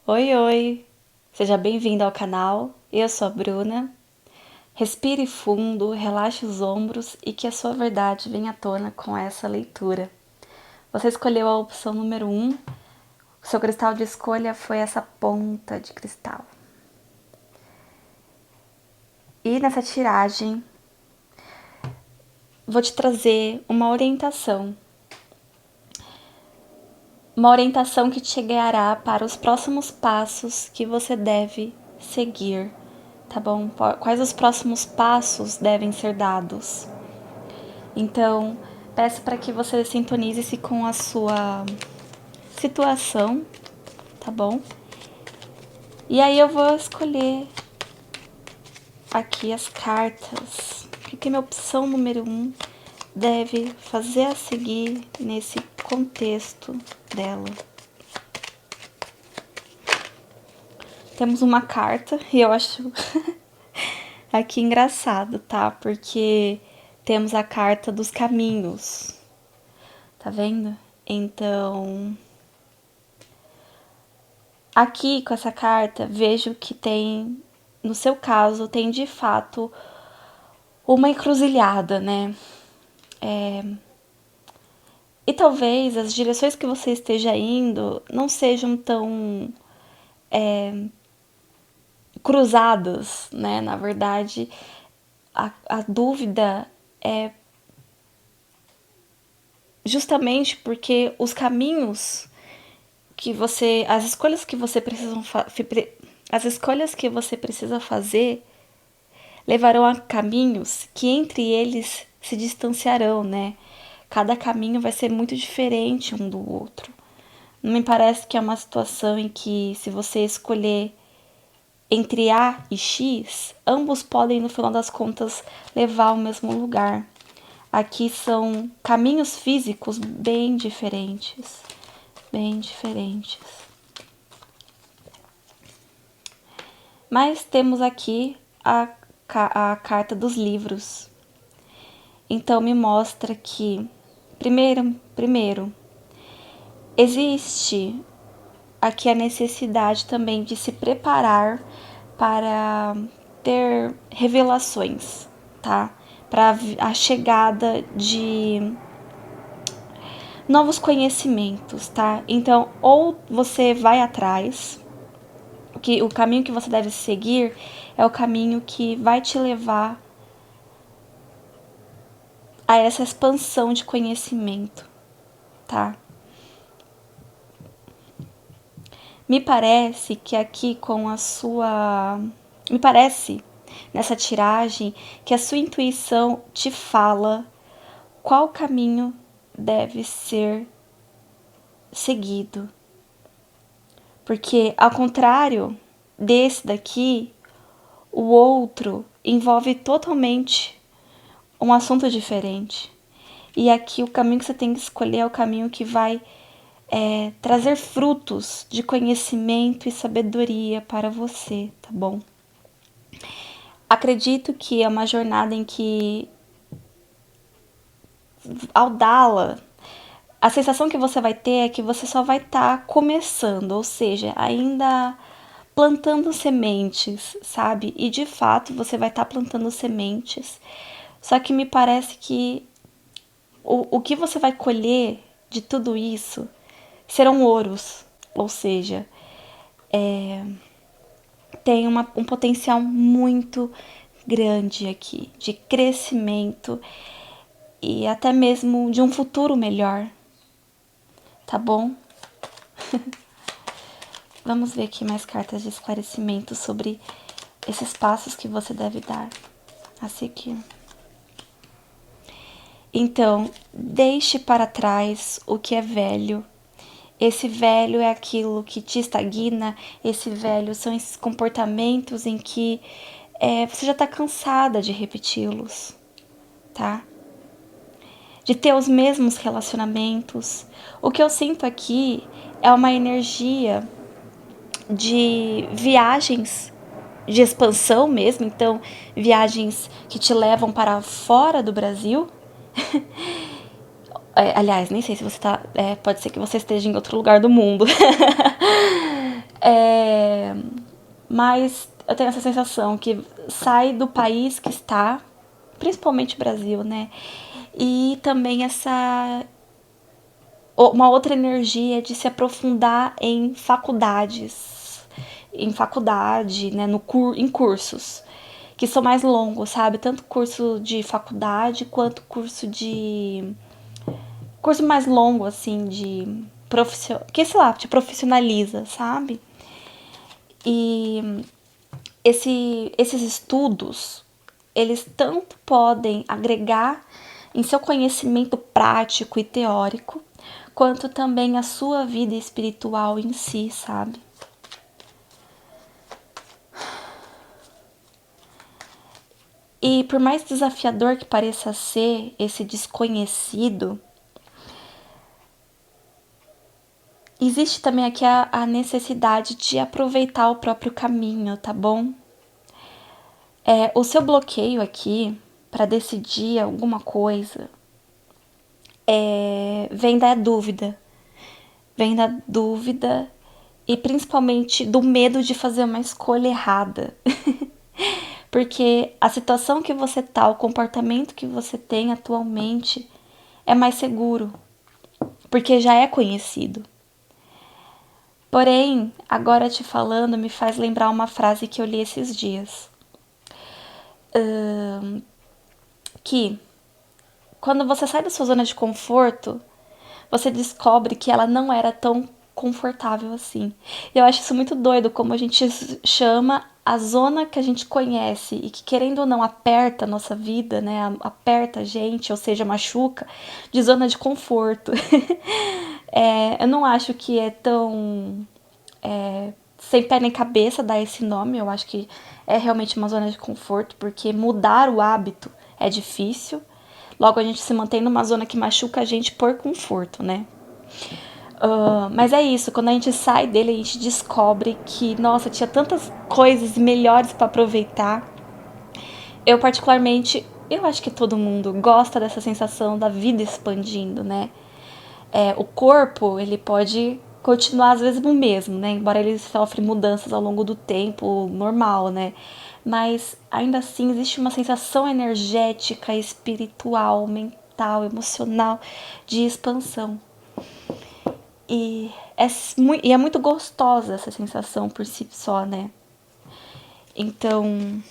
Oi, oi! Seja bem-vindo ao canal. Eu sou a Bruna. Respire fundo, relaxe os ombros e que a sua verdade venha à tona com essa leitura. Você escolheu a opção número 1. O seu cristal de escolha foi essa ponta de cristal. E nessa tiragem, vou te trazer uma orientação. Uma orientação que te guiará para os próximos passos que você deve seguir, tá bom? Quais os próximos passos devem ser dados? Então, peço para que você sintonize-se com a sua situação, tá bom? E aí eu vou escolher aqui as cartas. O que minha opção número 1 deve fazer a seguir nesse contexto dela. Temos uma carta e eu acho aqui engraçado, tá? Porque temos a carta dos caminhos, tá vendo? Então, aqui com essa carta, vejo que tem, no seu caso, tem de fato uma encruzilhada, né? E talvez as direções que você esteja indo não sejam tão cruzadas, né? Na verdade, a dúvida é justamente porque os caminhos que você, as escolhas que você precisa fazer levarão a caminhos que entre eles se distanciarão, né? Cada caminho vai ser muito diferente um do outro. Não me parece que é uma situação em que, se você escolher entre A e X, ambos podem, no final das contas, levar ao mesmo lugar. Aqui são caminhos físicos bem diferentes. Bem diferentes. Mas temos aqui a carta dos livros. Então me mostra que, primeiro, existe aqui a necessidade também de se preparar para ter revelações, tá? Para a chegada de novos conhecimentos, tá? Então, ou você vai atrás, que o caminho que você deve seguir é o caminho que vai te levar a essa expansão de conhecimento, tá? Me parece que aqui com a sua... Me parece, nessa tiragem, que a sua intuição te fala qual caminho deve ser seguido. Porque, ao contrário desse daqui, o outro envolve totalmente um assunto diferente. E aqui o caminho que você tem que escolher é o caminho que vai trazer frutos de conhecimento e sabedoria para você, tá bom? Acredito que é uma jornada em que, ao dá-la, a sensação que você vai ter é que você só vai estar começando, ou seja, ainda plantando sementes, sabe? E de fato você vai estar plantando sementes. Só que me parece que o que você vai colher de tudo isso serão ouros, ou seja, tem um potencial muito grande aqui de crescimento e até mesmo de um futuro melhor, tá bom? Vamos ver aqui mais cartas de esclarecimento sobre esses passos que você deve dar a seguir. Então, deixe para trás o que é velho. Esse velho é aquilo que te estagna, esse velho são esses comportamentos em que você já está cansada de repeti-los, tá? De ter os mesmos relacionamentos. O que eu sinto aqui é uma energia de viagens de expansão mesmo, então viagens que te levam para fora do Brasil. Aliás, nem sei se você tá. Pode ser que você esteja em outro lugar do mundo. Mas eu tenho essa sensação que sai do país que está, principalmente o Brasil, né? E também uma outra energia de se aprofundar em faculdade, né, em cursos que são mais longos, sabe? Tanto curso de faculdade quanto curso mais longo, assim, que, sei lá, te profissionaliza, sabe? E esses estudos, eles tanto podem agregar em seu conhecimento prático e teórico, quanto também a sua vida espiritual em si, sabe? E por mais desafiador que pareça ser esse desconhecido, existe também aqui a necessidade de aproveitar o próprio caminho, tá bom? O seu bloqueio aqui para decidir alguma coisa vem da dúvida. Vem da dúvida e principalmente do medo de fazer uma escolha errada. Porque a situação que você tá, o comportamento que você tem atualmente é mais seguro, porque já é conhecido. Porém, agora te falando me faz lembrar uma frase que eu li esses dias. Que quando você sai da sua zona de conforto, você descobre que ela não era tão confortável assim. E eu acho isso muito doido, como a gente chama a zona que a gente conhece e que, querendo ou não, aperta a nossa vida, né? Aperta a gente, ou seja, machuca, de zona de conforto. Eu não acho que é tão sem pé nem cabeça dar esse nome. Eu acho que é realmente uma zona de conforto, porque mudar o hábito é difícil. Logo, a gente se mantém numa zona que machuca a gente por conforto, né? Mas é isso, quando a gente sai dele, a gente descobre que, nossa, tinha tantas coisas melhores para aproveitar. Eu, particularmente, eu acho que todo mundo gosta dessa sensação da vida expandindo, né? O corpo, ele pode continuar às vezes o mesmo, né? Embora ele sofra mudanças ao longo do tempo, normal, né? Mas ainda assim existe uma sensação energética, espiritual, mental, emocional de expansão. E é muito gostosa essa sensação por si só, né? Então,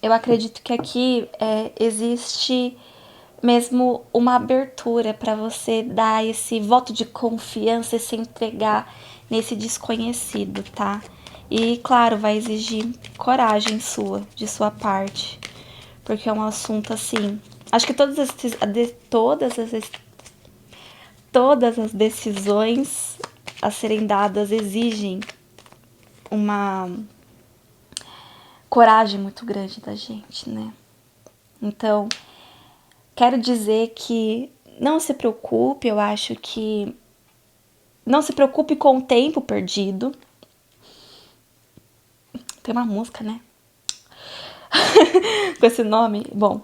eu acredito que aqui existe mesmo uma abertura para você dar esse voto de confiança e se entregar nesse desconhecido, tá? E claro, vai exigir coragem de sua parte, porque é um assunto assim. Acho que todas as decisões a serem dadas exigem uma coragem muito grande da gente, né? Então, quero dizer que não se preocupe, eu acho que não se preocupe com o tempo perdido. Tem uma música, né? Com esse nome. Bom.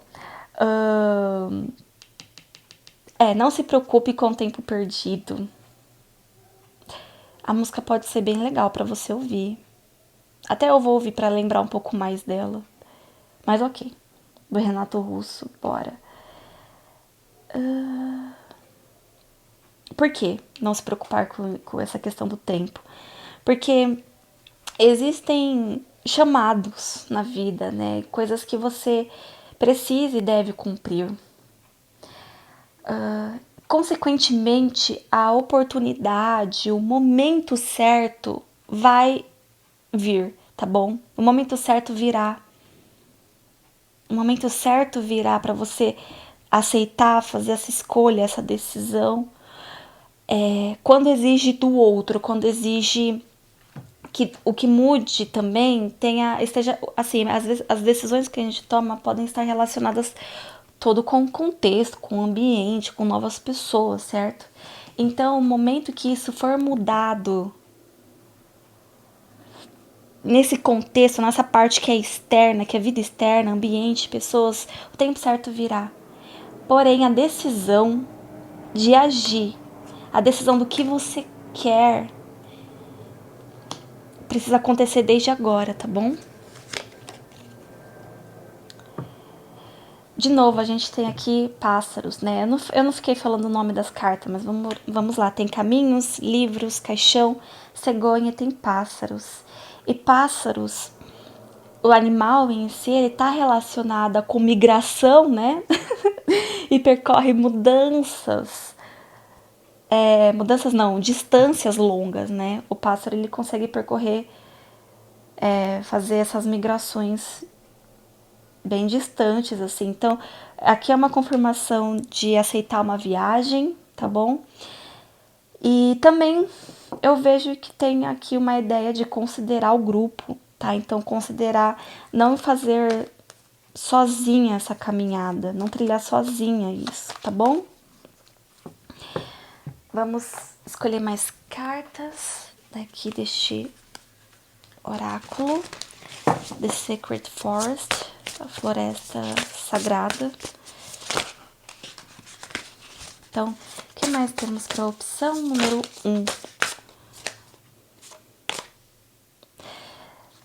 Não se preocupe com o tempo perdido. A música pode ser bem legal pra você ouvir. Até eu vou ouvir pra lembrar um pouco mais dela. Mas ok. Do Renato Russo, bora. Por que não se preocupar com essa questão do tempo? Porque existem chamados na vida, né? Coisas que você precisa e deve cumprir. Consequentemente, a oportunidade, o momento certo vai vir, tá bom? O momento certo virá. O momento certo virá para você aceitar, fazer essa escolha, essa decisão. Quando exige do outro, quando exige que o que mude também esteja assim, às vezes as decisões que a gente toma podem estar relacionadas todo com o contexto, com o ambiente, com novas pessoas, certo? Então, o momento que isso for mudado nesse contexto, nessa parte que é externa, que é vida externa, ambiente, pessoas, o tempo certo virá. Porém, a decisão de agir, a decisão do que você quer, precisa acontecer desde agora, tá bom? De novo, a gente tem aqui pássaros, né? Eu não fiquei falando o nome das cartas, mas vamos lá. Tem caminhos, livros, caixão, cegonha, tem pássaros. E pássaros, o animal em si, ele tá relacionado com migração, né? E percorre mudanças. Mudanças não, distâncias longas, né? O pássaro, ele consegue percorrer, fazer essas migrações bem distantes, assim. Então, aqui é uma confirmação de aceitar uma viagem, tá bom? E também eu vejo que tem aqui uma ideia de considerar o grupo, tá? Então, considerar não fazer sozinha essa caminhada, não trilhar sozinha isso, tá bom? Vamos escolher mais cartas daqui deste oráculo. The Sacred Forest, a floresta sagrada. Então, o que mais temos para a opção número 1?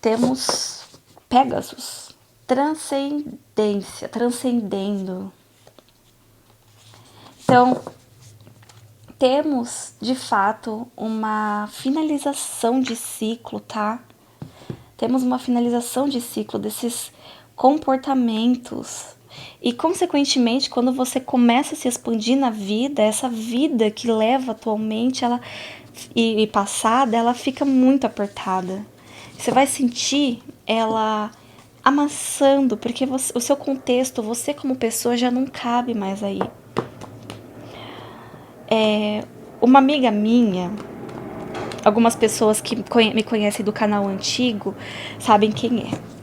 Temos Pegasus, transcendência, transcendendo. Então, temos de fato uma finalização de ciclo, tá? Temos uma finalização de ciclo desses comportamentos. E, consequentemente, quando você começa a se expandir na vida, essa vida que leva atualmente ela, e passada, ela fica muito apertada. Você vai sentir ela amassando, porque o seu contexto, você como pessoa, já não cabe mais aí. Uma amiga minha, algumas pessoas que me conhecem do canal antigo sabem quem é.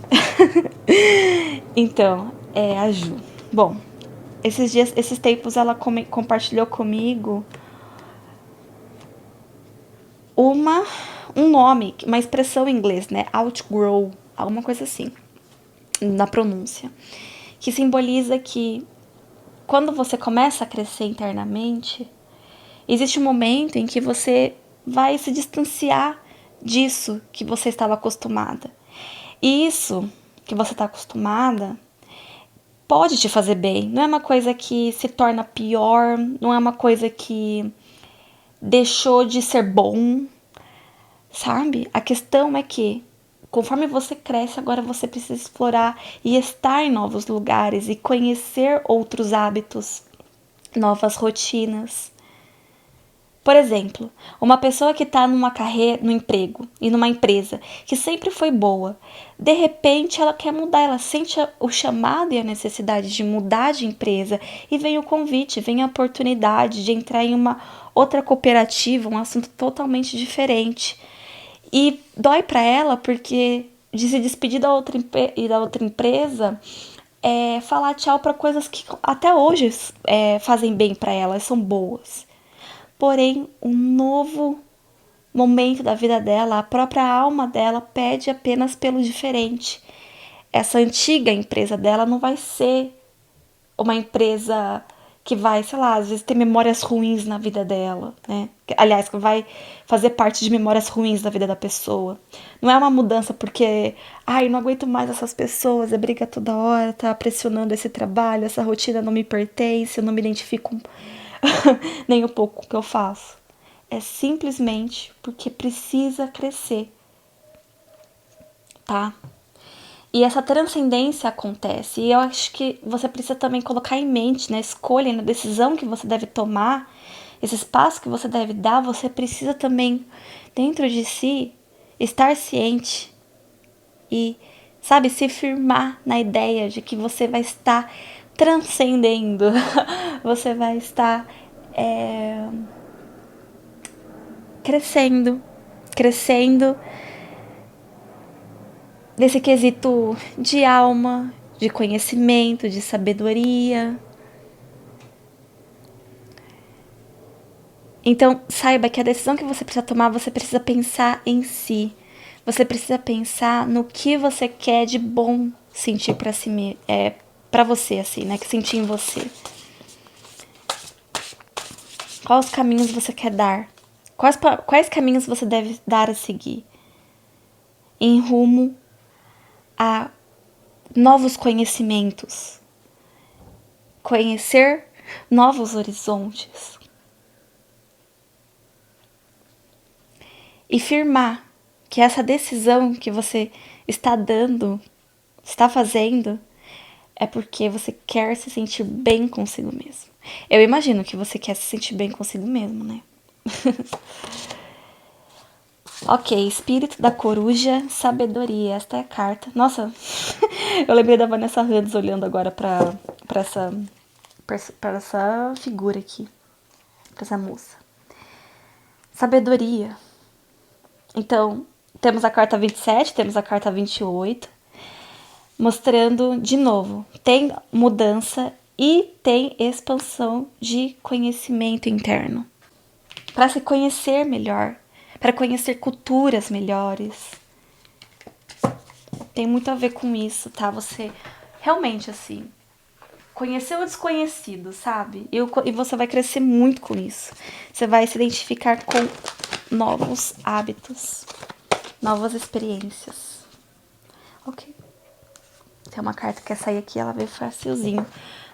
Então, é a Ju. Bom, esses tempos ela compartilhou comigo um nome, uma expressão em inglês, né? Outgrow, alguma coisa assim, na pronúncia, que simboliza que quando você começa a crescer internamente, existe um momento em que você vai se distanciar disso que você estava acostumada. E isso que você está acostumada pode te fazer bem. Não é uma coisa que se torna pior, não é uma coisa que deixou de ser bom, sabe? A questão é que, conforme você cresce, agora você precisa explorar e estar em novos lugares e conhecer outros hábitos, novas rotinas. Por exemplo, uma pessoa que está numa carreira, no emprego e numa empresa que sempre foi boa, de repente ela quer mudar, ela sente o chamado e a necessidade de mudar de empresa e vem o convite, vem a oportunidade de entrar em uma outra cooperativa, um assunto totalmente diferente. E dói para ela porque de se despedir da outra empresa falar tchau para coisas que até hoje fazem bem para ela, são boas. Porém, um novo momento da vida dela, a própria alma dela pede apenas pelo diferente. Essa antiga empresa dela não vai ser uma empresa que vai, sei lá, às vezes ter memórias ruins na vida dela, né? Aliás, que vai fazer parte de memórias ruins da vida da pessoa. Não é uma mudança porque, ai, não aguento mais essas pessoas, é briga toda hora, tá pressionando esse trabalho, essa rotina não me pertence, eu não me identifico nem um pouco com o que eu faço. É simplesmente porque precisa crescer, tá? E essa transcendência acontece. E eu acho que você precisa também colocar em mente, na escolha, na decisão que você deve tomar, esse espaço que você deve dar, você precisa também, dentro de si, estar ciente e, sabe, se firmar na ideia de que você vai estar transcendendo, você vai estar crescendo nesse quesito de alma, de conhecimento, de sabedoria. Então, saiba que a decisão que você precisa tomar, você precisa pensar em si. Você precisa pensar no que você quer de bom sentir para si, para você, assim, né? Que sentir em você. Quais caminhos você quer dar? Quais caminhos você deve dar a seguir? em rumo a novos conhecimentos, conhecer novos horizontes e firmar que essa decisão que você está dando, está fazendo, é porque você quer se sentir bem consigo mesmo. Eu imagino que você quer se sentir bem consigo mesmo, né? Ok, espírito da coruja, sabedoria. Esta é a carta. Nossa, eu lembrei da Vanessa Hudgens olhando agora pra essa figura aqui, pra essa moça. Sabedoria. Então, temos a carta 27, temos a carta 28, mostrando de novo, tem mudança e tem expansão de conhecimento interno. Para se conhecer melhor, para conhecer culturas melhores. Tem muito a ver com isso, tá? Você realmente, assim, conhecer o desconhecido, sabe? E você vai crescer muito com isso. Você vai se identificar com novos hábitos, novas experiências. Ok. Tem uma carta que quer sair aqui, ela veio facilzinho.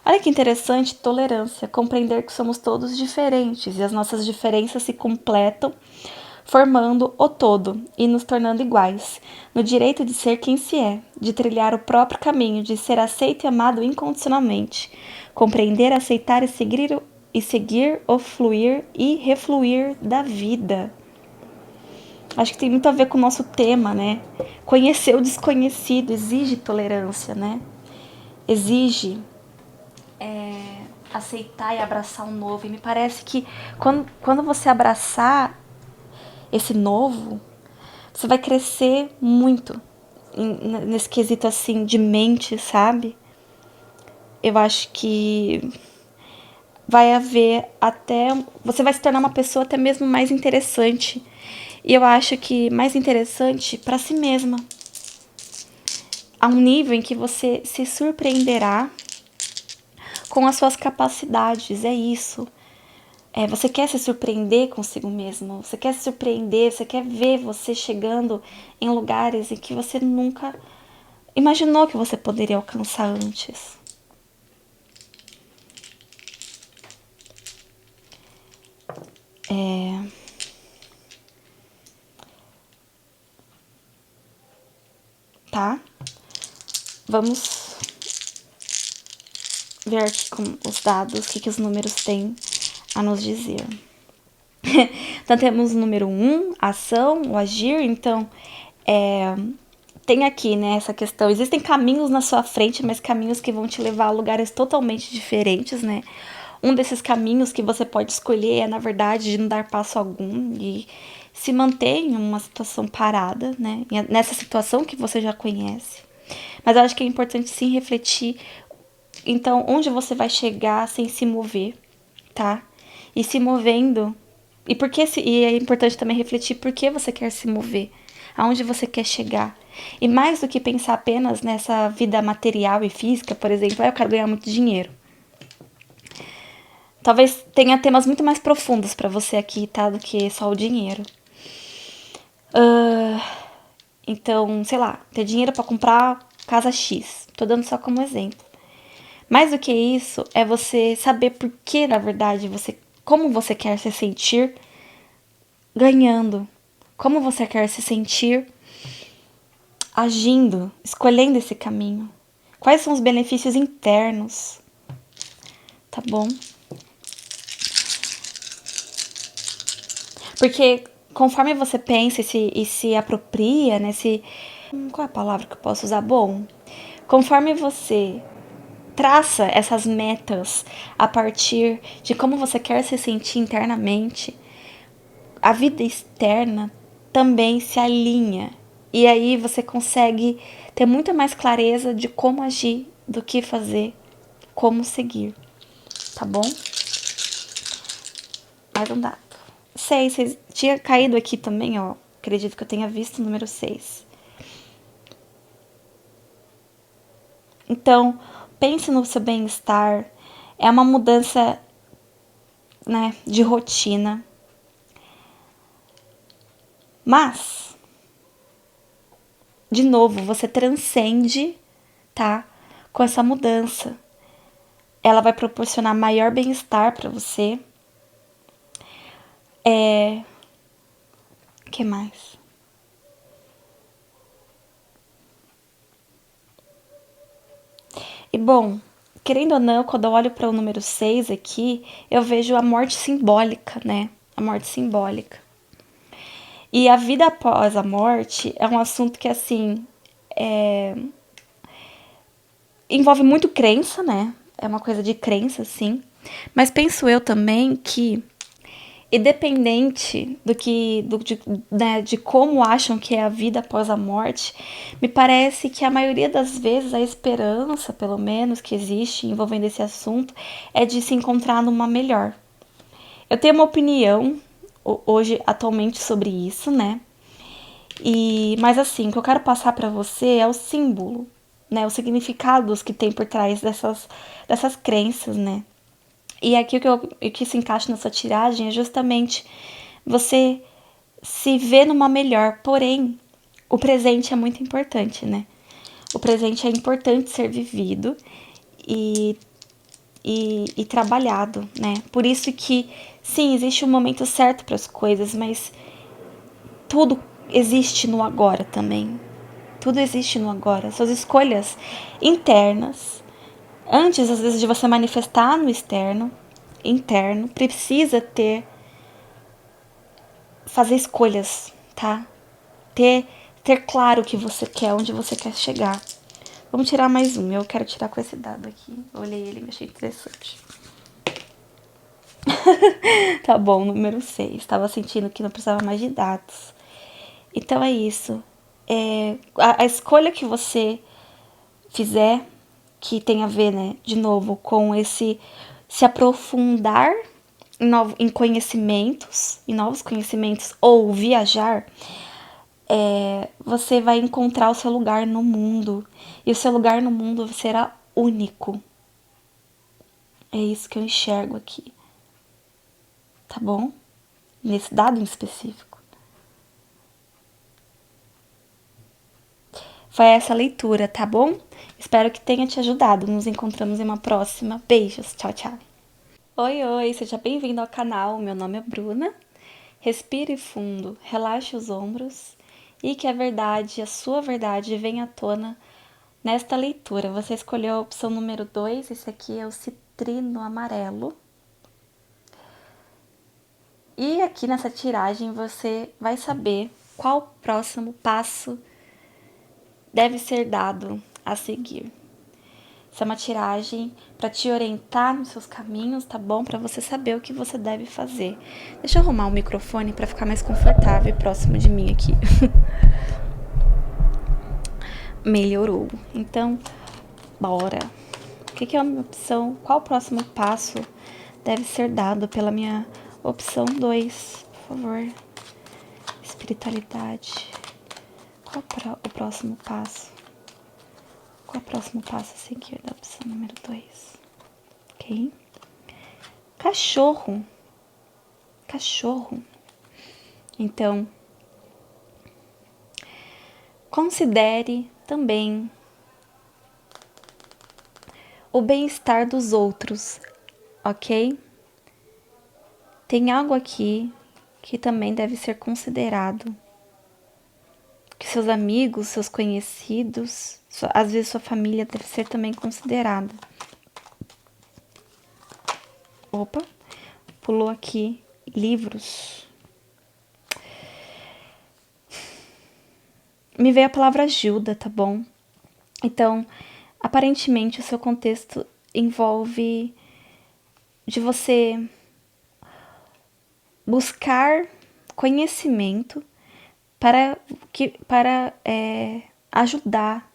Olha que interessante, tolerância. Compreender que somos todos diferentes e as nossas diferenças se completam, formando o todo e nos tornando iguais, no direito de ser quem se é, de trilhar o próprio caminho, de ser aceito e amado incondicionalmente, compreender, aceitar e seguir o fluir e refluir da vida. Acho que tem muito a ver com o nosso tema, né? Conhecer o desconhecido exige tolerância, né? Exige aceitar e abraçar o novo. E me parece que quando você abraçar esse novo, você vai crescer muito nesse quesito assim de mente, sabe? Eu acho que vai haver até. Você vai se tornar uma pessoa até mesmo mais interessante. E eu acho que mais interessante para si mesma. A um nível em que você se surpreenderá com as suas capacidades. É isso. Você quer se surpreender consigo mesmo. Você quer se surpreender, você quer ver você chegando em lugares em que você nunca imaginou que você poderia alcançar antes. Tá? Vamos ver aqui com os dados, o que os números têm a nos dizer. Então, temos o número 1, ação, o agir. Então, tem aqui, né, essa questão. Existem caminhos na sua frente, mas caminhos que vão te levar a lugares totalmente diferentes, né? Um desses caminhos que você pode escolher é, na verdade, de não dar passo algum e se manter em uma situação parada, né? Nessa situação que você já conhece. Mas eu acho que é importante sim refletir, então, onde você vai chegar sem se mover, tá? E se movendo. E é importante também refletir por que você quer se mover, aonde você quer chegar. E mais do que pensar apenas nessa vida material e física, por exemplo, eu quero ganhar muito dinheiro. Talvez tenha temas muito mais profundos para você aqui, tá? Do que só o dinheiro. Então, sei lá, ter dinheiro para comprar casa X. Tô dando só como exemplo. Mais do que isso, é você saber por que, na verdade, como você quer se sentir ganhando. Como você quer se sentir agindo, escolhendo esse caminho. Quais são os benefícios internos? Tá bom? Porque conforme você pensa e se apropria, né? Qual é a palavra que eu posso usar? Bom, conforme você traça essas metas a partir de como você quer se sentir internamente, a vida externa também se alinha. E aí você consegue ter muito mais clareza de como agir, do que fazer, como seguir. Tá bom? Mais um dado. 6, vocês tinha caído aqui também, ó. Acredito que eu tenha visto o número 6. Então, pense no seu bem-estar. É uma mudança, né, de rotina. Mas de novo, você transcende, tá? Com essa mudança. Ela vai proporcionar maior bem-estar para você. O que mais? E bom, querendo ou não, quando eu olho para o número 6 aqui, eu vejo a morte simbólica, né? A morte simbólica. E a vida após a morte é um assunto que, assim, envolve muito crença, né? É uma coisa de crença, sim. Mas penso eu também que, independente de como acham que é a vida após a morte, me parece que a maioria das vezes a esperança, pelo menos, que existe envolvendo esse assunto, é de se encontrar numa melhor. Eu tenho uma opinião hoje, atualmente, sobre isso, né? Mas assim, o que eu quero passar para você é o símbolo, né? Os significados que tem por trás dessas crenças, né? E aqui o que se encaixa nessa tiragem é justamente você se ver numa melhor, porém, o presente é muito importante, né? O presente é importante ser vivido e, e trabalhado, né? Por isso que, sim, existe um momento certo para as coisas, mas tudo existe no agora também. Tudo existe no agora. Suas escolhas internas, antes às vezes de você manifestar no externo, interno, precisa fazer escolhas, tá? Ter claro o que você quer, onde você quer chegar. Vamos tirar mais um. Eu quero tirar com esse dado aqui. Eu olhei ele e me achei interessante. Tá bom, número 6. Tava sentindo que não precisava mais de dados. Então é isso. A escolha que você fizer, que tem a ver, né, de novo, com esse se aprofundar em conhecimentos, em novos conhecimentos, ou viajar, você vai encontrar o seu lugar no mundo. E o seu lugar no mundo será único. É isso que eu enxergo aqui. Tá bom? Nesse dado em específico. Foi essa leitura, tá bom? Espero que tenha te ajudado. Nos encontramos em uma próxima. Beijos. Tchau, tchau. Oi, oi, seja bem-vindo ao canal. Meu nome é Bruna. Respire fundo, relaxe os ombros e que a verdade, a sua verdade, venha à tona nesta leitura. Você escolheu a opção número 2, esse aqui é o citrino amarelo. E aqui nessa tiragem você vai saber qual próximo passo deve ser dado a seguir. Essa é uma tiragem para te orientar nos seus caminhos, tá bom? Para você saber o que você deve fazer. Deixa eu arrumar o microfone para ficar mais confortável e próximo de mim aqui. Melhorou. Então, bora. O que é a minha opção? Qual o próximo passo deve ser dado pela minha opção 2? Por favor. Espiritualidade. Qual o próximo passo? Qual o próximo passo a seguir da opção número 2? Ok. Cachorro. Cachorro. Então, considere também o bem-estar dos outros, ok? Tem algo aqui que também deve ser considerado. Que seus amigos, seus conhecidos, às vezes sua família deve ser também considerada. Opa, pulou aqui livros. Me veio a palavra ajuda, tá bom? Então, aparentemente o seu contexto envolve de você buscar conhecimento para ajudar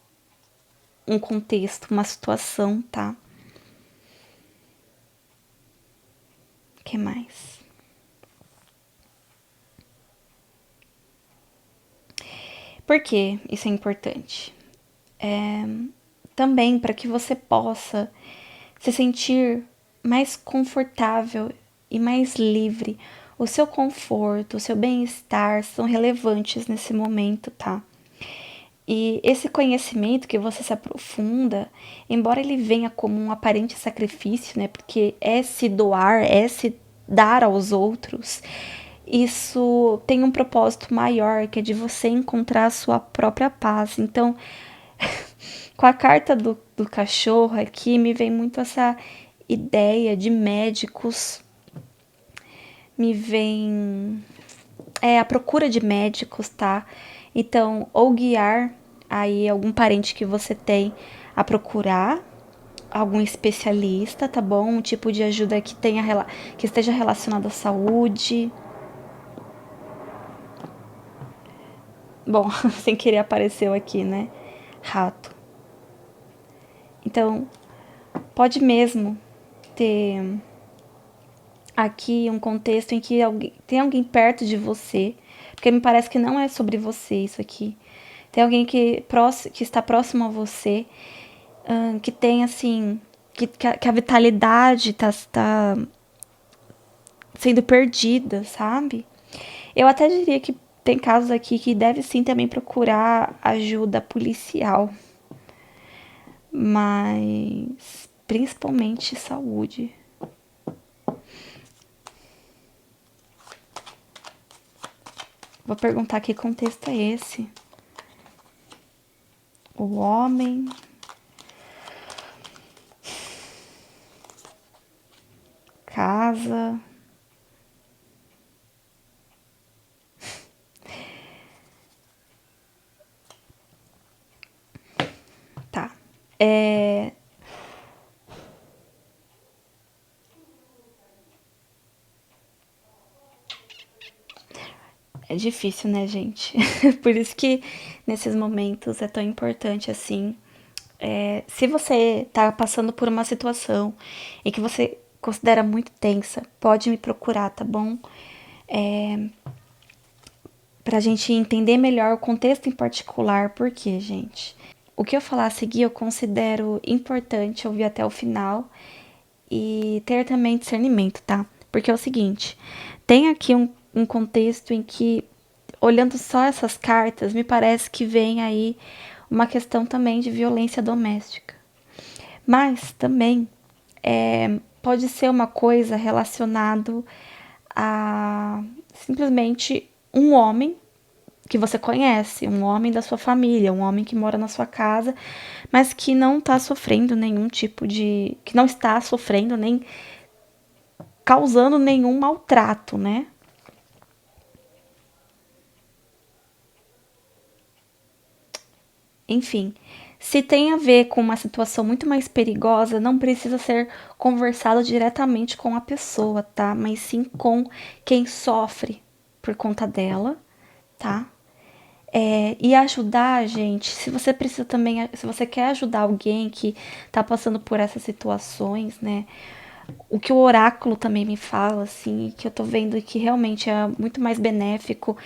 um contexto, uma situação, tá? O que mais? Por que isso é importante? Também para que você possa se sentir mais confortável e mais livre. O seu conforto, o seu bem-estar são relevantes nesse momento, tá? E esse conhecimento que você se aprofunda, embora ele venha como um aparente sacrifício, né? Porque é se doar, é se dar aos outros, isso tem um propósito maior, que é de você encontrar a sua própria paz. Então, com a carta do cachorro aqui, me vem muito essa ideia de médicos, me vem a procura de médicos, tá? Então, ou guiar aí algum parente que você tem a procurar algum especialista, tá bom? Um tipo de ajuda que que esteja relacionado à saúde. Bom, sem querer apareceu aqui, né? Rato. Então, pode mesmo ter aqui um contexto em que tem alguém perto de você, porque me parece que não é sobre você isso aqui. Tem alguém que está próximo a você, que tem assim, que a vitalidade tá sendo perdida, sabe? Eu até diria que tem casos aqui que deve sim também procurar ajuda policial, mas principalmente saúde. Vou perguntar que contexto é esse. O homem, casa. Tá. É difícil, né, gente? Por isso que nesses momentos é tão importante assim. Se você tá passando por uma situação e que você considera muito tensa, pode me procurar, tá bom? Pra gente entender melhor o contexto em particular, porque, gente, o que eu falar a seguir eu considero importante ouvir até o final e ter também discernimento, tá? Porque é o seguinte, tem aqui um contexto em que, olhando só essas cartas, me parece que vem aí uma questão também de violência doméstica. Mas também pode ser uma coisa relacionada a simplesmente um homem que você conhece, um homem da sua família, um homem que mora na sua casa, mas que não está sofrendo nenhum tipo de. Que não está sofrendo nem causando nenhum maltrato, né? Enfim, se tem a ver com uma situação muito mais perigosa, não precisa ser conversado diretamente com a pessoa, tá? Mas sim com quem sofre por conta dela, tá? E ajudar, gente, se você precisa também, se você quer ajudar alguém que tá passando por essas situações, né? O que o oráculo também me fala, assim, que eu tô vendo que realmente é muito mais benéfico,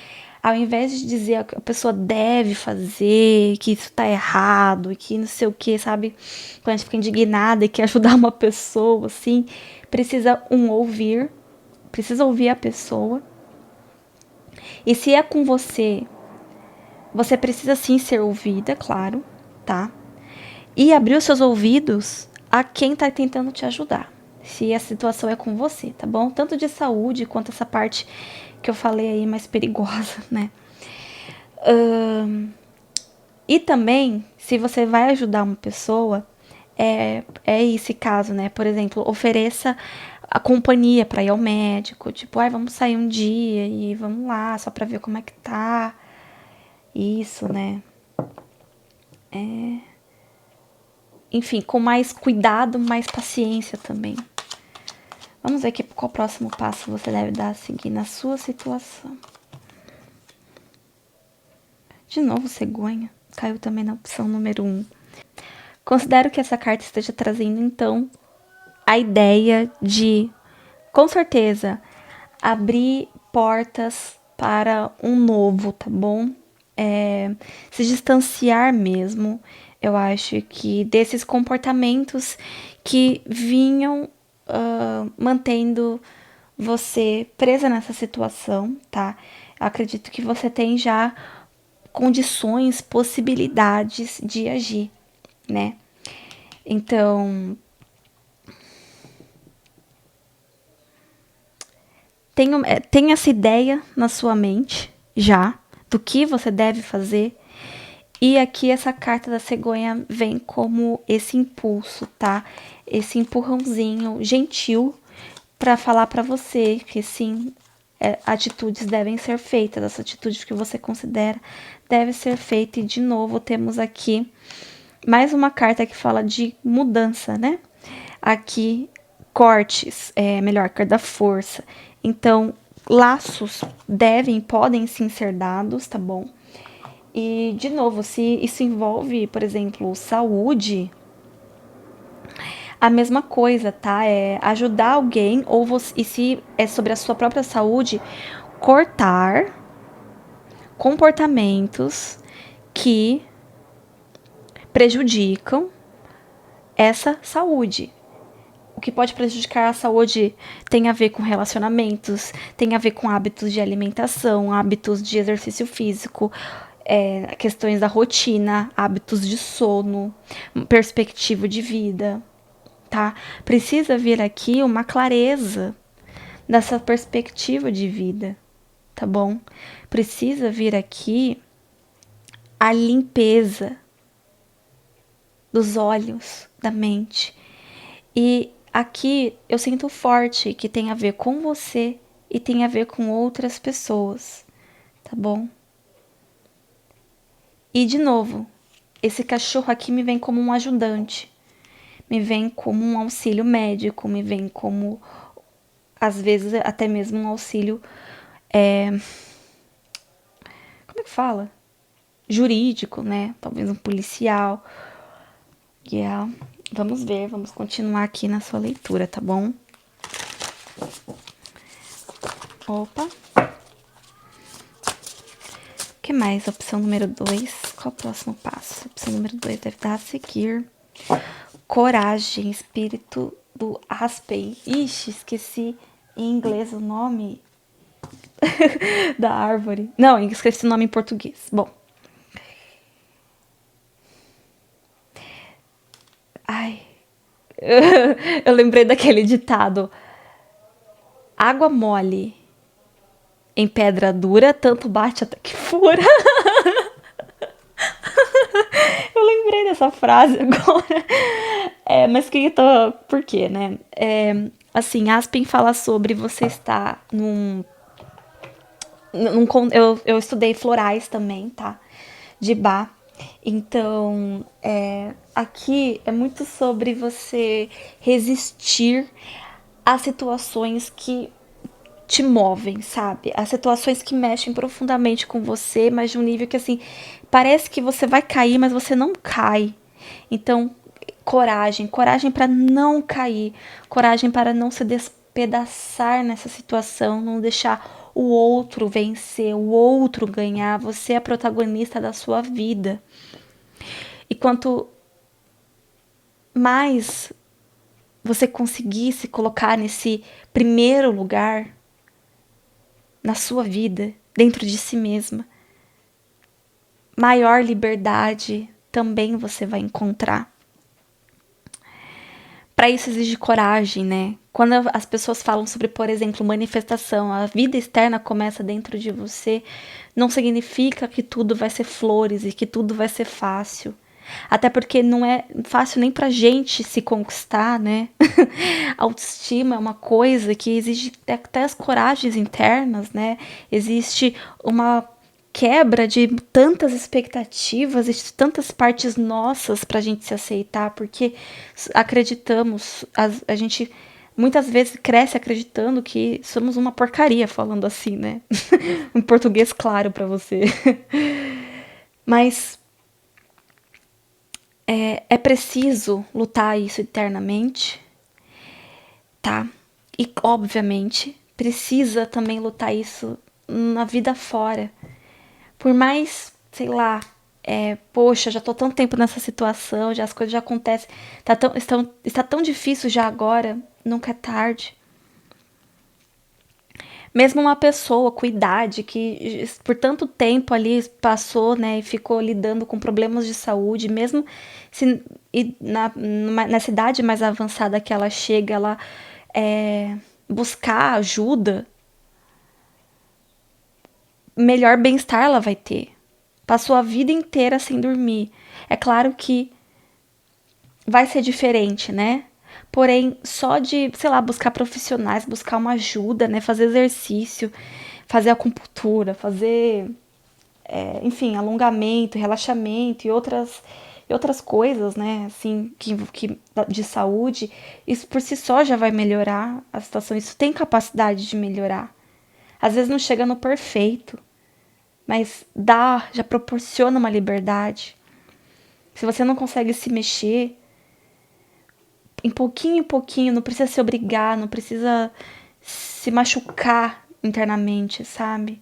ao invés de dizer que a pessoa deve fazer, que isso tá errado, e que não sei o que, sabe? Quando a gente fica indignada e quer ajudar uma pessoa, assim, precisa ouvir, precisa ouvir a pessoa. E se é com você, você precisa sim ser ouvida, claro, tá? E abrir os seus ouvidos a quem tá tentando te ajudar. Se a situação é com você, tá bom? Tanto de saúde quanto essa parte que eu falei aí mais perigosa, né? E também, se você vai ajudar uma pessoa, é esse caso, né? Por exemplo, ofereça a companhia para ir ao médico, tipo, ai, vamos sair um dia e vamos lá, só pra ver como é que tá. Isso, né? Enfim, com mais cuidado, mais paciência também. Vamos ver aqui qual o próximo passo você deve dar a seguir na sua situação. De novo, cegonha. Caiu também na opção número 1. Considero que essa carta esteja trazendo, então, a ideia de, com certeza, abrir portas para um novo, tá bom? Se distanciar mesmo, eu acho que desses comportamentos que vinham mantendo você presa nessa situação, tá? Eu acredito que você tem já condições, possibilidades de agir, né? Então, tem essa ideia na sua mente já do que você deve fazer. E aqui essa carta da cegonha vem como esse impulso, tá? Esse empurrãozinho gentil para falar para você que sim, atitudes devem ser feitas, essa atitude que você considera deve ser feita. E de novo temos aqui mais uma carta que fala de mudança, né? Aqui cortes, melhor, carta da força. Então, laços podem sim ser dados, tá bom? E, de novo, se isso envolve, por exemplo, saúde, a mesma coisa, tá? É ajudar alguém, e se é sobre a sua própria saúde, cortar comportamentos que prejudicam essa saúde. O que pode prejudicar a saúde tem a ver com relacionamentos, tem a ver com hábitos de alimentação, hábitos de exercício físico, questões da rotina, hábitos de sono, perspectiva de vida, tá? Precisa vir aqui uma clareza dessa perspectiva de vida, tá bom? Precisa vir aqui a limpeza dos olhos, da mente. E aqui eu sinto forte que tem a ver com você e tem a ver com outras pessoas, tá bom? E de novo, esse cachorro aqui me vem como um ajudante, me vem como um auxílio médico, me vem como, às vezes, até mesmo um auxílio, como é que fala? Jurídico, né? Talvez um policial. Yeah. Vamos ver, vamos continuar aqui na sua leitura, tá bom? Opa. O que mais? Opção número 2. Qual o próximo passo? Opção número 2 deve dar a seguir. Coragem, espírito do Aspen. Ixi, esqueci em inglês o nome da árvore. Não, esqueci o nome em português. Bom. Ai. Eu lembrei daquele ditado. Água mole em pedra dura, tanto bate até que fura. Eu lembrei dessa frase agora. Mas que por quê, né? Assim, Aspen fala sobre você estar eu estudei florais também, tá? De Bach. Então, aqui é muito sobre você resistir às situações que te movem, sabe? As situações que mexem profundamente com você, mas de um nível que, assim, parece que você vai cair, mas você não cai. Então, coragem para não cair, coragem para não se despedaçar nessa situação, não deixar o outro vencer, o outro ganhar. Você é a protagonista da sua vida. E quanto mais você conseguir se colocar nesse primeiro lugar na sua vida, dentro de si mesma, maior liberdade também você vai encontrar. Para isso exige coragem, né? Quando as pessoas falam sobre, por exemplo, manifestação, a vida externa começa dentro de você, não significa que tudo vai ser flores e que tudo vai ser fácil. Até porque não é fácil nem pra gente se conquistar, né? Autoestima é uma coisa que exige até as coragens internas, né? Existe uma quebra de tantas expectativas e de tantas partes nossas pra gente se aceitar, porque acreditamos, a gente muitas vezes cresce acreditando que somos uma porcaria, falando assim, né? Em português claro pra você. Mas é preciso lutar isso eternamente, tá? E, obviamente, precisa também lutar isso na vida fora. Por mais, sei lá, poxa, já tô tanto tempo nessa situação, já as coisas já acontecem, está tão difícil já agora, nunca é tarde. Mesmo uma pessoa com idade que por tanto tempo ali passou, né, e ficou lidando com problemas de saúde, mesmo se nessa idade mais avançada que ela chega, ela buscar ajuda, melhor bem-estar ela vai ter. Passou a vida inteira sem dormir. É claro que vai ser diferente, né? Porém, só de, sei lá, buscar profissionais, buscar uma ajuda, né? Fazer exercício, fazer acupuntura, fazer, enfim, alongamento, relaxamento e outras coisas, né? Assim, de saúde, isso por si só já vai melhorar a situação. Isso tem capacidade de melhorar. Às vezes não chega no perfeito, mas dá, já proporciona uma liberdade. Se você não consegue se mexer, em pouquinho, não precisa se obrigar, não precisa se machucar internamente, sabe?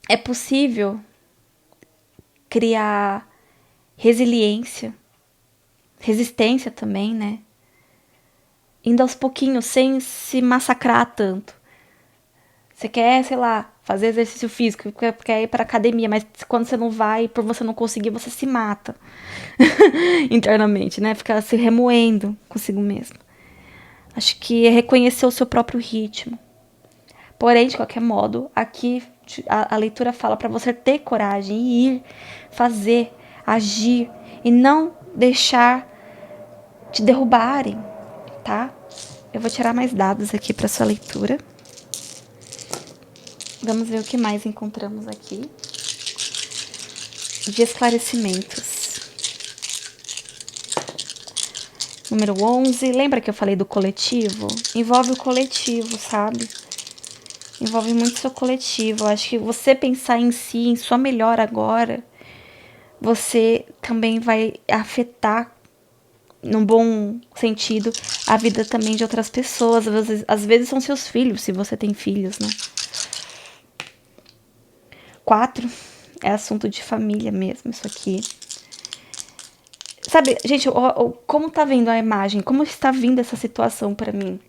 É possível criar resiliência, resistência também, né? Indo aos pouquinhos, sem se massacrar tanto. Você quer, sei lá, fazer exercício físico, quer ir pra academia, mas quando você não vai, por você não conseguir, você se mata internamente, né? Fica se remoendo consigo mesmo. Acho que é reconhecer o seu próprio ritmo. Porém, de qualquer modo, aqui a leitura fala para você ter coragem e ir, fazer, agir e não deixar te derrubarem, tá? Eu vou tirar mais dados aqui para sua leitura. Vamos ver o que mais encontramos aqui. De esclarecimentos. Número 11. Lembra que eu falei do coletivo? Envolve o coletivo, sabe? Envolve muito seu coletivo. Eu acho que você pensar em si, em sua melhora agora, você também vai afetar, num bom sentido, a vida também de outras pessoas. Às vezes são seus filhos, se você tem filhos, né? 4 é assunto de família mesmo, isso aqui. Sabe, gente, como tá vindo a imagem? Como está vindo essa situação pra mim?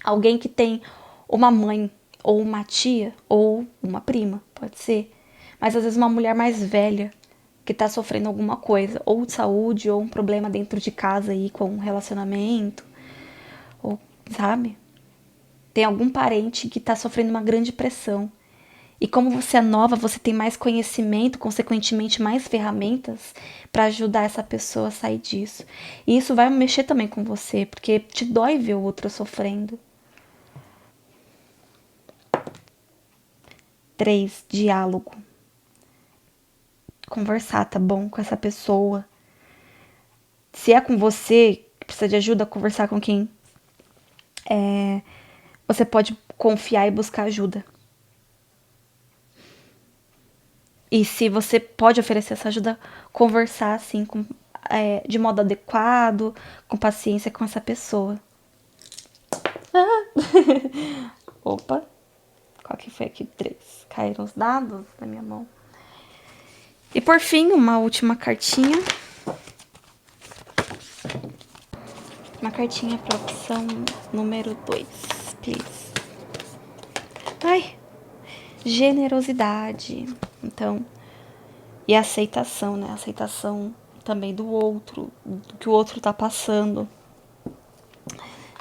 Alguém que tem uma mãe, ou uma tia, ou uma prima, pode ser. Mas às vezes uma mulher mais velha que tá sofrendo alguma coisa, ou de saúde, ou um problema dentro de casa aí com um relacionamento, ou, sabe? Tem algum parente que tá sofrendo uma grande pressão. E como você é nova, você tem mais conhecimento, consequentemente mais ferramentas para ajudar essa pessoa a sair disso. E isso vai mexer também com você, porque te dói ver o outro sofrendo. 3, diálogo. Conversar, tá bom? Com essa pessoa. Se é com você, que precisa de ajuda, conversar com quem você pode confiar e buscar ajuda. E se você pode oferecer essa ajuda, conversar assim, de modo adequado, com paciência com essa pessoa. Opa, qual que foi aqui? 3. Caíram os dados na minha mão. E por fim, uma última cartinha. Uma cartinha para opção número 2, please. Ai, generosidade. Então, e aceitação, né? Aceitação também do outro, do que o outro tá passando.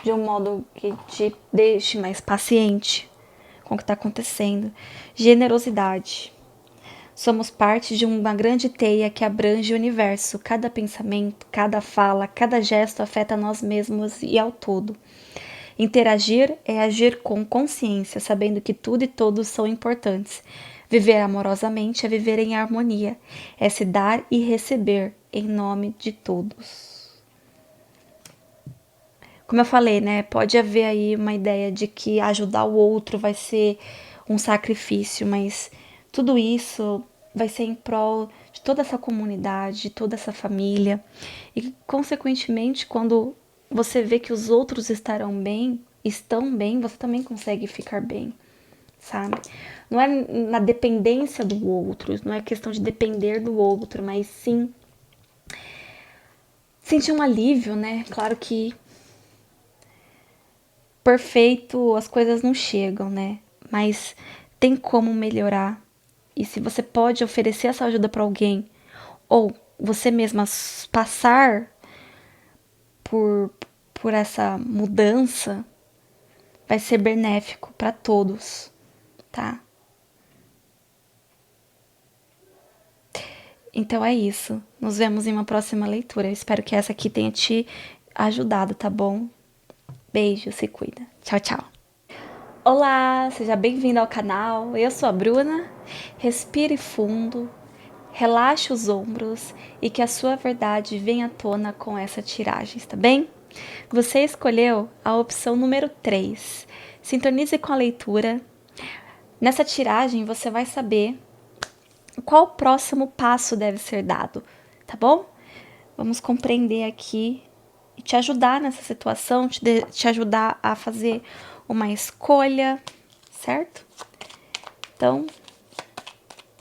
De um modo que te deixe mais paciente com o que está acontecendo. Generosidade. Somos parte de uma grande teia que abrange o universo. Cada pensamento, cada fala, cada gesto afeta nós mesmos e ao todo. Interagir é agir com consciência, sabendo que tudo e todos são importantes. Viver amorosamente é viver em harmonia, é se dar e receber em nome de todos. Como eu falei, né? Pode haver aí uma ideia de que ajudar o outro vai ser um sacrifício, mas tudo isso vai ser em prol de toda essa comunidade, de toda essa família. E, consequentemente, quando você vê que os outros estão bem, você também consegue ficar bem, sabe? Não é na dependência do outro, não é questão de depender do outro, mas sim sentir um alívio, né? Claro que perfeito as coisas não chegam, né? Mas tem como melhorar. E se você pode oferecer essa ajuda para alguém, ou você mesma passar por, por essa mudança, vai ser benéfico para todos, tá? Então é isso. Nos vemos em uma próxima leitura. Eu espero que essa aqui tenha te ajudado, tá bom? Beijo, se cuida. Tchau, tchau. Olá, seja bem-vindo ao canal. Eu sou a Bruna. Respire fundo, relaxe os ombros e que a sua verdade venha à tona com essa tiragem, tá bem? Você escolheu a opção número 3. Sintonize com a leitura. Nessa tiragem você vai saber qual o próximo passo deve ser dado, tá bom? Vamos compreender aqui e te ajudar nessa situação, te ajudar a fazer uma escolha, certo? Então,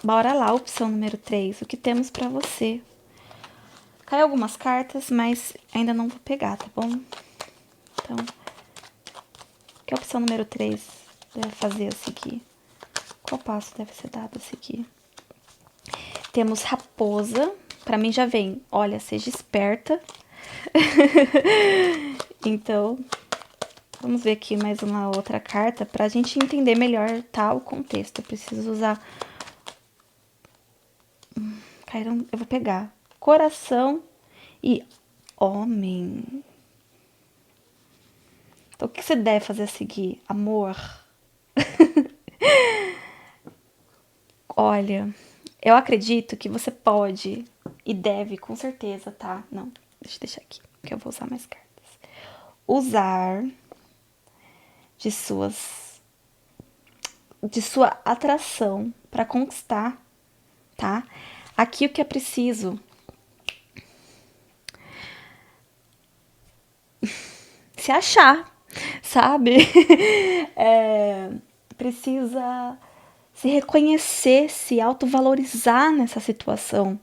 bora lá, opção número 3, o que temos para você? Caiu algumas cartas, mas ainda não vou pegar, tá bom? Então, que a opção número 3 deve fazer a seguir? Qual passo deve ser dado a seguir? Temos raposa, para mim já vem, olha, seja esperta. Então, vamos ver aqui mais uma outra carta para a gente entender melhor, tá, o contexto. Eu preciso usar... Caíram, eu vou pegar coração e homem. Então, o que você deve fazer a seguir? Amor. Olha, eu acredito que você pode e deve, com certeza, tá? Não, deixa eu deixar aqui, que eu vou usar mais cartas. Usar de sua atração para conquistar, tá? Aqui o que é preciso se achar, sabe? Precisa se reconhecer, se autovalorizar nessa situação,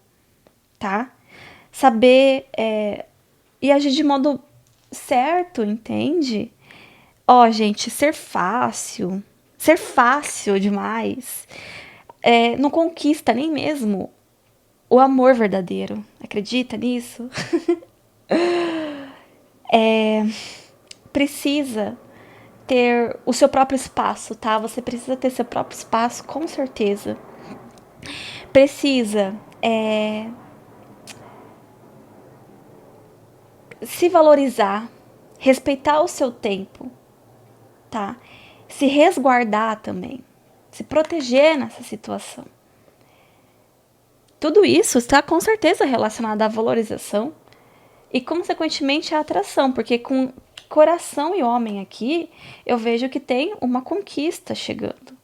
tá? Saber e agir de modo certo, entende? Ó, gente, ser fácil demais, não conquista nem mesmo o amor verdadeiro. Acredita nisso? Precisa ter o seu próprio espaço, tá? Você precisa ter seu próprio espaço, com certeza. Precisa se valorizar, respeitar o seu tempo, tá? Se resguardar também, se proteger nessa situação. Tudo isso está com certeza relacionado à valorização e, consequentemente, à atração, porque com coração e homem aqui, eu vejo que tem uma conquista chegando.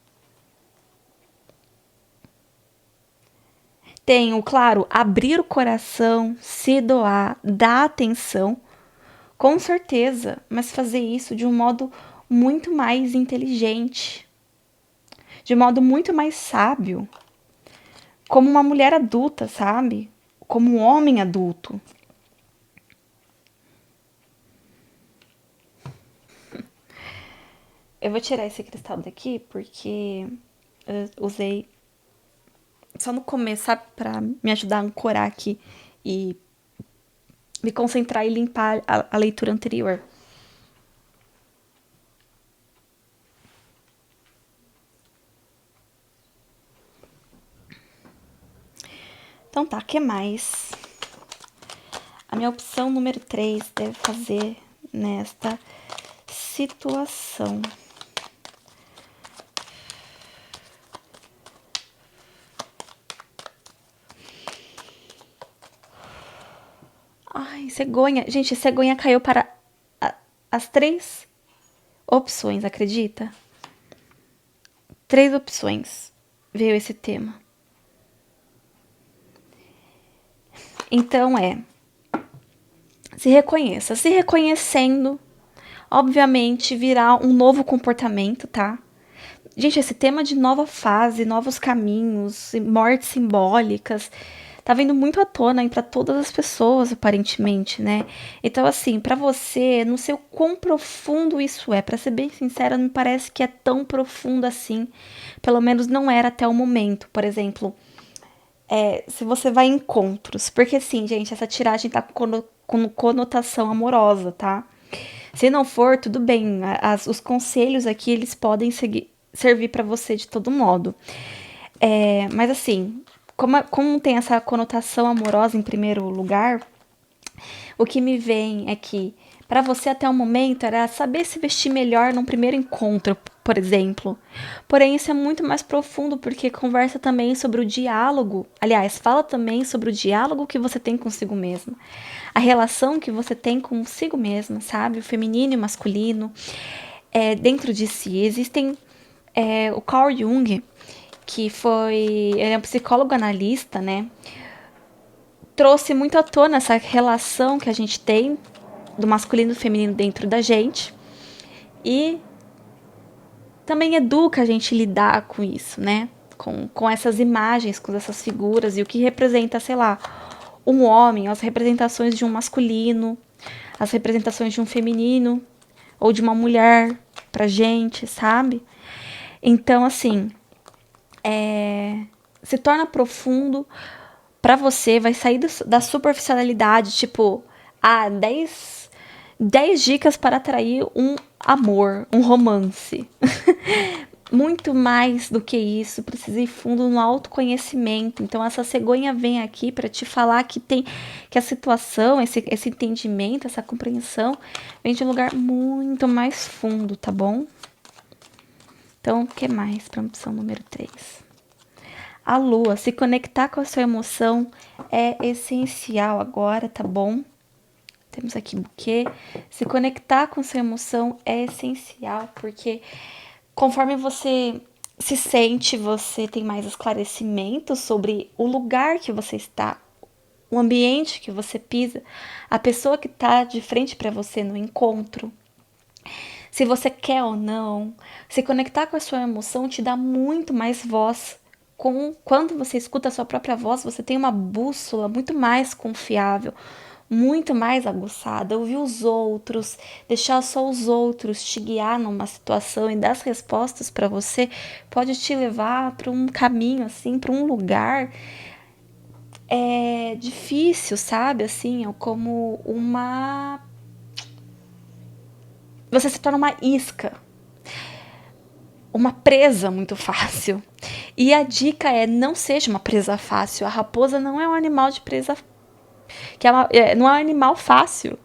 Tenho, claro, abrir o coração, se doar, dar atenção, com certeza, mas fazer isso de um modo muito mais inteligente, de modo muito mais sábio, como uma mulher adulta, sabe? Como um homem adulto. Eu vou tirar esse cristal daqui porque eu usei só no começo, sabe? Pra me ajudar a ancorar aqui e me concentrar e limpar a leitura anterior. Então tá, o que mais? A minha opção número 3 deve fazer nesta situação. Ai, cegonha. Gente, cegonha caiu para as 3 opções, acredita? 3 opções veio esse tema. Então se reconheça. Se reconhecendo, obviamente, virá um novo comportamento, tá? Gente, esse tema de nova fase, novos caminhos, mortes simbólicas, tá vindo muito à tona para todas as pessoas, aparentemente, né? Então, assim, para você, não sei o quão profundo isso é. Para ser bem sincera, não me parece que é tão profundo assim. Pelo menos não era até o momento. Por exemplo, se você vai em encontros. Porque, assim, gente, essa tiragem tá com conotação amorosa, tá? Se não for, tudo bem. Os conselhos aqui, eles podem servir para você de todo modo. Mas assim, como tem essa conotação amorosa em primeiro lugar, o que me vem é que para você até o momento era saber se vestir melhor num primeiro encontro, por exemplo. Porém, isso é muito mais profundo porque conversa também sobre o diálogo. Aliás, fala também sobre o diálogo que você tem consigo mesma. A relação que você tem consigo mesma, sabe? O feminino e o masculino. Dentro de si existem o Carl Jung, ele é um psicólogo analista, né? Trouxe muito à tona essa relação que a gente tem do masculino e do feminino dentro da gente e também educa a gente a lidar com isso, né? Com essas imagens, com essas figuras e o que representa, sei lá, um homem, as representações de um masculino, as representações de um feminino ou de uma mulher pra gente, sabe? Então, assim, se torna profundo pra você, vai sair da superficialidade, tipo, 10 dicas para atrair um amor, um romance. Muito mais do que isso, precisa ir fundo no autoconhecimento. Então essa cegonha vem aqui para te falar que a situação, esse entendimento, essa compreensão vem de um lugar muito mais fundo, tá bom? Então, o que mais para a opção número 3? A lua, se conectar com a sua emoção é essencial agora, tá bom? Temos aqui buquê. Se conectar com sua emoção é essencial, porque conforme você se sente, você tem mais esclarecimento sobre o lugar que você está, o ambiente que você pisa, a pessoa que está de frente para você no encontro. Se você quer ou não, se conectar com a sua emoção te dá muito mais voz. Quando você escuta a sua própria voz, você tem uma bússola muito mais confiável, muito mais aguçada. Ouvir os outros, deixar só os outros te guiar numa situação e dar as respostas para você pode te levar para um caminho, assim, para um lugar difícil, sabe? Assim, é como você se torna uma isca, uma presa muito fácil. E a dica é: não seja uma presa fácil. A raposa não é um animal de presa não é um animal fácil,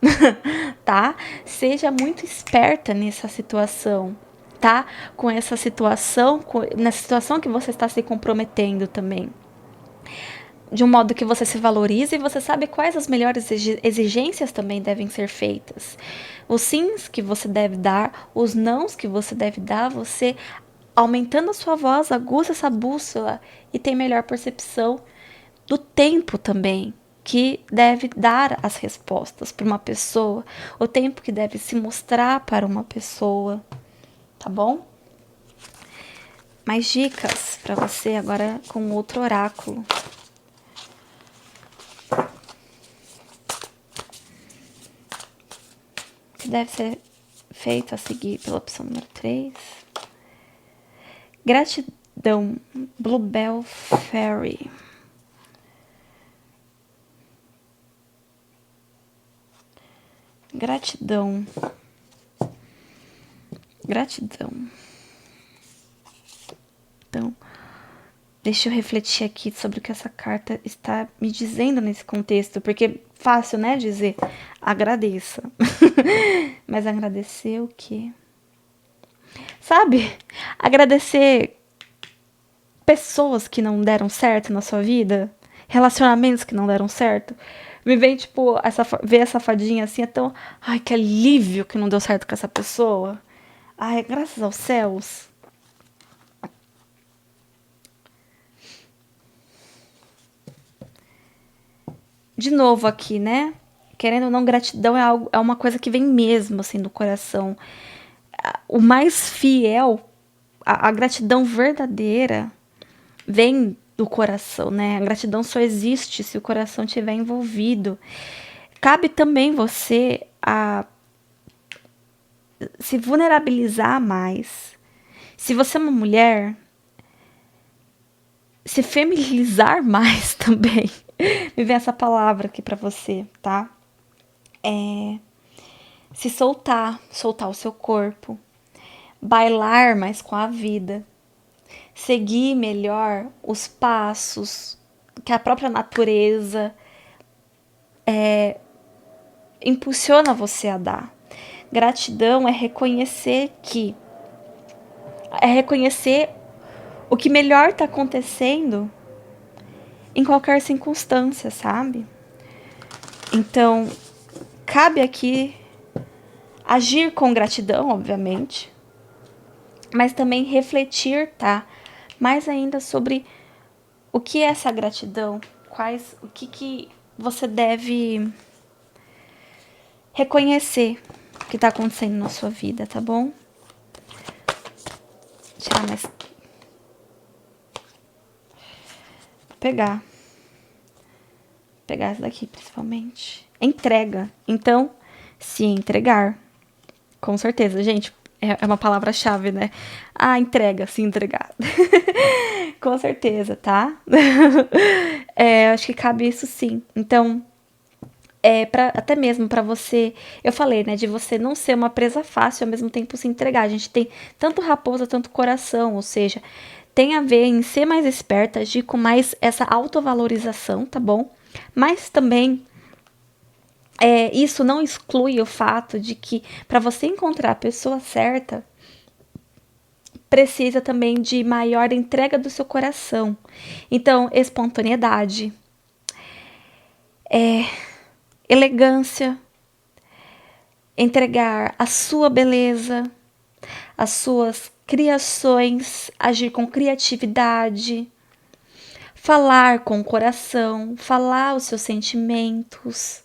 tá? Seja muito esperta nessa situação, tá? Com essa situação, nessa situação que você está se comprometendo também. De um modo que você se valorize e você sabe quais as melhores exigências também devem ser feitas. Os sims que você deve dar, os nãos que você deve dar, você aumentando a sua voz, aguça essa bússola e tem melhor percepção do tempo também que deve dar as respostas para uma pessoa, o tempo que deve se mostrar para uma pessoa, tá bom? Mais dicas para você agora com outro oráculo. O que deve ser feito a seguir pela opção número 3? Gratidão, Bluebell Fairy. Gratidão. Gratidão. Então, deixa eu refletir aqui sobre o que essa carta está me dizendo nesse contexto, porque fácil, né, dizer agradeça. Mas agradecer o quê? Sabe? Agradecer pessoas que não deram certo na sua vida, relacionamentos que não deram certo. Me vem, tipo, ver essa fadinha assim, é tão... Ai, que alívio que não deu certo com essa pessoa. Ai, graças aos céus. De novo aqui, né? Querendo ou não, gratidão é uma coisa que vem mesmo, assim, do coração. O mais fiel, a gratidão verdadeira, vem do coração, né? A gratidão só existe se o coração estiver envolvido. Cabe também você a se vulnerabilizar mais. Se você é uma mulher, se feminilizar mais também. Me vem essa palavra aqui pra você, tá? Se soltar, soltar o seu corpo, bailar mais com a vida, seguir melhor os passos que a própria natureza impulsiona você a dar. Gratidão é reconhecer o que melhor está acontecendo em qualquer circunstância, sabe? Então, cabe aqui agir com gratidão, obviamente, mas também refletir, tá? Mais ainda sobre o que é essa gratidão, o que você deve reconhecer que tá acontecendo na sua vida, tá bom? Tirar mais. Vou pegar essa daqui principalmente. Entrega. Então, se entregar. Com certeza, gente. É uma palavra-chave, né? Ah, entrega, se entregar. Com certeza, tá? Acho que cabe isso sim. Então, até mesmo para você, eu falei, né, de você não ser uma presa fácil e ao mesmo tempo se entregar. A gente tem tanto raposa, tanto coração, ou seja, tem a ver em ser mais esperta, agir com mais essa autovalorização, tá bom? Mas também isso não exclui o fato de que para você encontrar a pessoa certa, precisa também de maior entrega do seu coração. Então, espontaneidade, elegância, entregar a sua beleza, as suas criações, agir com criatividade, falar com o coração, falar os seus sentimentos,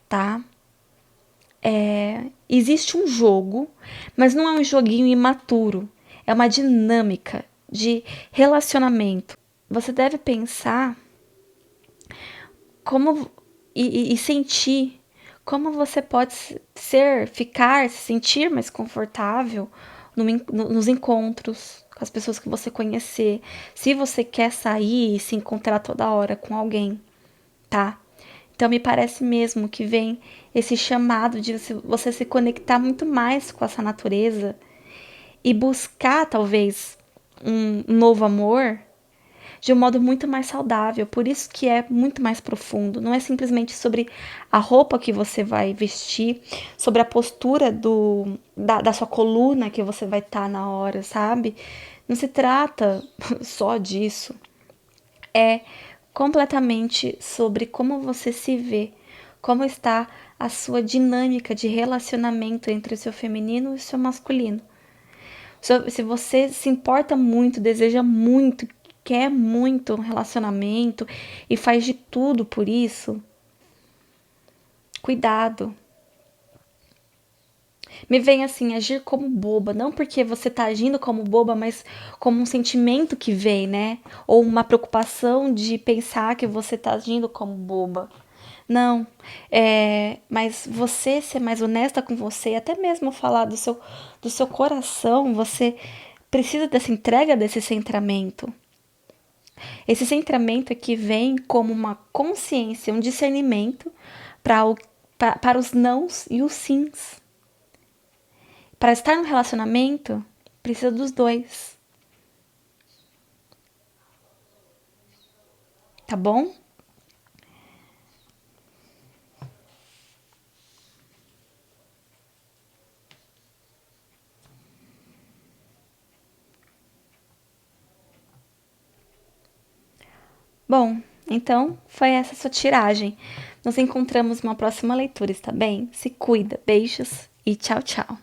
tá? Existe um jogo, mas não é um joguinho imaturo, é uma dinâmica de relacionamento. Você deve pensar como e sentir como você pode se sentir mais confortável nos encontros com as pessoas que você conhecer. Se você quer sair e se encontrar toda hora com alguém, tá? Então me parece mesmo que vem esse chamado de você se conectar muito mais com essa natureza e buscar talvez um novo amor de um modo muito mais saudável. Por isso que é muito mais profundo. Não é simplesmente sobre a roupa que você vai vestir, sobre a postura da sua coluna que você vai estar na hora, sabe? Não se trata só disso. É completamente sobre como você se vê, como está a sua dinâmica de relacionamento entre o seu feminino e o seu masculino. Se você se importa muito, deseja muito, quer muito um relacionamento e faz de tudo por isso, cuidado. Me vem assim, agir como boba, não porque você tá agindo como boba, mas como um sentimento que vem, né? Ou uma preocupação de pensar que você tá agindo como boba. Não, mas você ser mais honesta com você, até mesmo falar do seu coração, você precisa dessa entrega, desse centramento. Esse centramento aqui vem como uma consciência, um discernimento para os nãos e os sims. Para estar no relacionamento, precisa dos dois. Tá bom? Bom, então foi essa sua tiragem. Nos encontramos numa próxima leitura, está bem? Se cuida. Beijos e tchau, tchau.